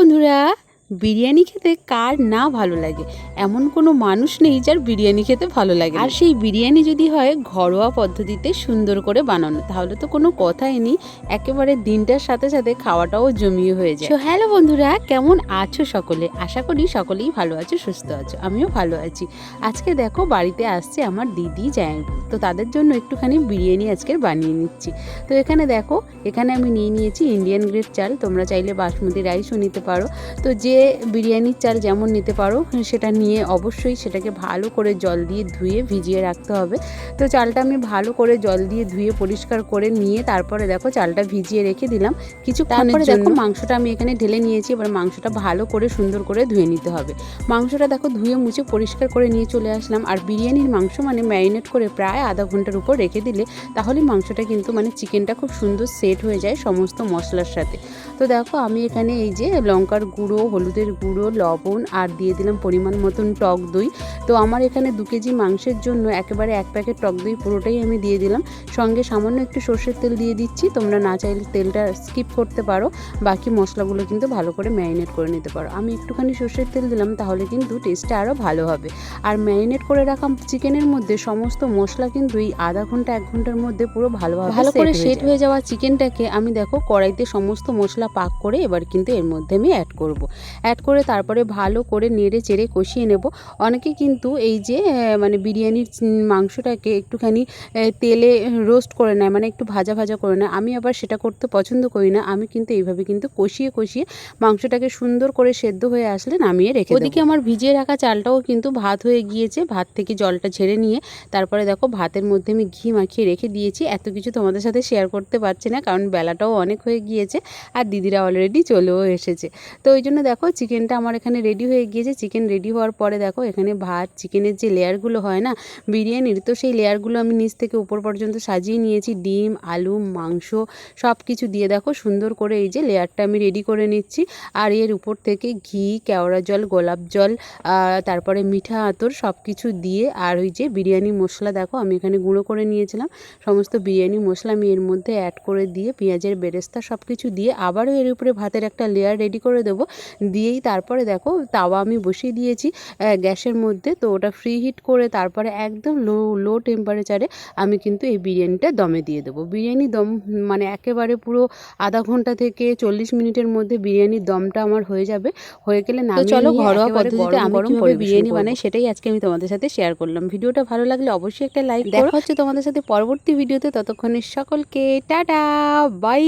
বন্ধুরা, বিরিয়ানি খেতে কার না ভালো লাগে? এমন কোনো মানুষ নেই যার বিরিয়ানি খেতে ভালো লাগে। আর সেই বিরিয়ানি যদি হয় ঘরোয়া পদ্ধতিতে সুন্দর করে বানানো, তাহলে তো কোনো কথাই নেই, একেবারে দিনটার সাথে সাথে খাওয়াটাও জমিয়ে হয়ে যায়। তো হ্যালো বন্ধুরা, কেমন আছো সকলে? আশা করি সকলেই ভালো আছো, সুস্থ আছো। আমিও ভালো আছি। আজকে দেখো বাড়িতে আসছে আমার দিদি জামাইবু, তো তাদের জন্য একটুখানি বিরিয়ানি আজকে বানিয়ে নিচ্ছি। তো এখানে দেখো, এখানে আমি নিয়ে নিয়েছি ইন্ডিয়ান গ্রেড চাল, তোমরা চাইলে বাসমতি রাইসও নিতে পারো। তো যে বিরিয়ানির চাল যেমন নিতে পারো সেটা নিয়ে অবশ্যই সেটাকে ভালো করে জল দিয়ে ধুয়ে ভিজিয়ে রাখতে হবে। তো চালটা আমি ভালো করে জল দিয়ে ধুয়ে পরিষ্কার করে নিয়ে তারপরে দেখো চালটা ভিজিয়ে রেখে দিলাম কিছুক্ষণের জন্য। দেখো মাংসটা আমি এখানে ঢেলে নিয়েছি, এবার মাংসটা ভালো করে সুন্দর করে ধুয়ে নিতে হবে। মাংসটা দেখো ধুয়ে মুছে পরিষ্কার করে নিয়ে চলে আসলাম। আর বিরিয়ানির মাংস মানে ম্যারিনেট করে প্রায় আধা ঘন্টার উপর রেখে দিলে তাহলে মাংসটা কিন্তু মানে চিকেনটা খুব সুন্দর সেট হয়ে যায় সমস্ত মশলার সাথে। তো দেখো আমি এখানে এই যে লঙ্কার গুঁড়ো, হলুদের গুঁড়ো, লবণ আর দিয়ে দিলাম পরিমাণ মতন টক দই। তো আমার এখানে 2 কেজি মাংসের জন্য একেবারে 1 প্যাকেট টক দই পুরোটাই আমি দিয়ে দিলাম। সঙ্গে সামান্য একটু সর্ষের তেল দিয়ে দিচ্ছি, তোমরা না চাইলে তেলটা স্কিপ করতে পারো। বাকি মশলাগুলো কিন্তু ভালো করে ম্যারিনেট করে নিতে পারো। আমি একটুখানি সর্ষের তেল দিলাম, তাহলে কিন্তু টেস্টটা আরও ভালো হবে। আর ম্যারিনেট করে রাখা চিকেনের মধ্যে সমস্ত মশলা কিন্তু এই আধা ঘন্টা 1 ঘন্টার মধ্যে পুরো ভালো করে সেট হয়ে যাওয়া চিকেনটাকে আমি দেখো কড়াইতে সমস্ত মশলা পাক করে এবার কিন্তু এর মধ্যে আমি অ্যাড করে তারপরে ভালো করে নেড়ে চেড়ে কষিয়ে নেব। অনেকে কিন্তু এই যে মানে বিরিয়ানির মাংসটাকে একটুখানি তেলে রোস্ট করে নেয়, মানে একটু ভাজা ভাজা করে নেয়। আমি আবার সেটা করতে পছন্দ করি না। আমি কিন্তু এইভাবে কিন্তু কষিয়ে মাংসটাকে সুন্দর করে সেদ্ধ হয়ে আসলে নামিয়ে রেখে দেব। ওদিকে আমার ভিজিয়ে রাখা চালটাও কিন্তু ভাত হয়ে গিয়েছে। ভাত থেকে জলটা ঝেড়ে নিয়ে তারপরে দেখো ভাতের মধ্যে আমি ঘি মাখিয়ে রেখে দিয়েছি। এত কিছু তোমাদের সাথে শেয়ার করতে পারছি না, কারণ বেলাটাও অনেক হয়ে গিয়েছে আর দিদিরা অলরেডি চলেও এসেছে। তো ওই জন্য দেখো চিকেনটা আমার এখানে রেডি হয়ে গিয়েছে। চিকেন রেডি হওয়ার পরে দেখো এখানে ভাত, চিকেনের যে লেয়ারগুলো হয় না বিরিয়ানির, তো সেই লেয়ারগুলো আমি নিচ থেকে উপর পর্যন্ত সাজিয়ে নিয়েছি। ডিম, আলু, মাংস সব কিছু দিয়ে দেখো সুন্দর করে এই যে লেয়ারটা আমি রেডি করে নিচ্ছি। আর এর উপর থেকে ঘি, কেওড়া জল, গোলাপ জল, তারপরে মিঠা আতর সব কিছু দিয়ে, আর ওই যে বিরিয়ানি মশলা দেখো আমি এখানে গুঁড়ো করে নিয়েছিলাম, সমস্ত বিরিয়ানি মশলা আমি এর মধ্যে অ্যাড করে দিয়ে পেঁয়াজের বেরেস্তা সব কিছু দিয়ে আবারও এর উপরে ভাতের একটা লেয়ার রেডি করে দেবো। দিয়েই তারপরে দেখো তাওয়া আমি বসিয়ে দিয়েছি গ্যাসের মধ্যে। তো ওটা ফ্রি হিট করে তারপরে একদম লো টেম্পারেচারে আমি কিন্তু এই বিরিয়ানিটা দমে দিয়ে দেবো। বিরিয়ানি দম মানে একেবারে পুরো আধা ঘন্টা থেকে 40 মিনিটের মধ্যে বিরিয়ানির দমটা আমার হয়ে যাবে। হয়ে গেলে নামিয়ে চলো ঘরোয়া পদ্ধতিতে আমি কিভাবে বিরিয়ানি বানাই সেটাই আজকে আমি তোমাদের সাথে শেয়ার করলাম। ভিডিওটা ভালো লাগলে অবশ্যই একটা লাইক করো। দেখা হচ্ছে তোমাদের সাথে পরবর্তী ভিডিওতে। ততক্ষণে সকলকে টাটা, বাই।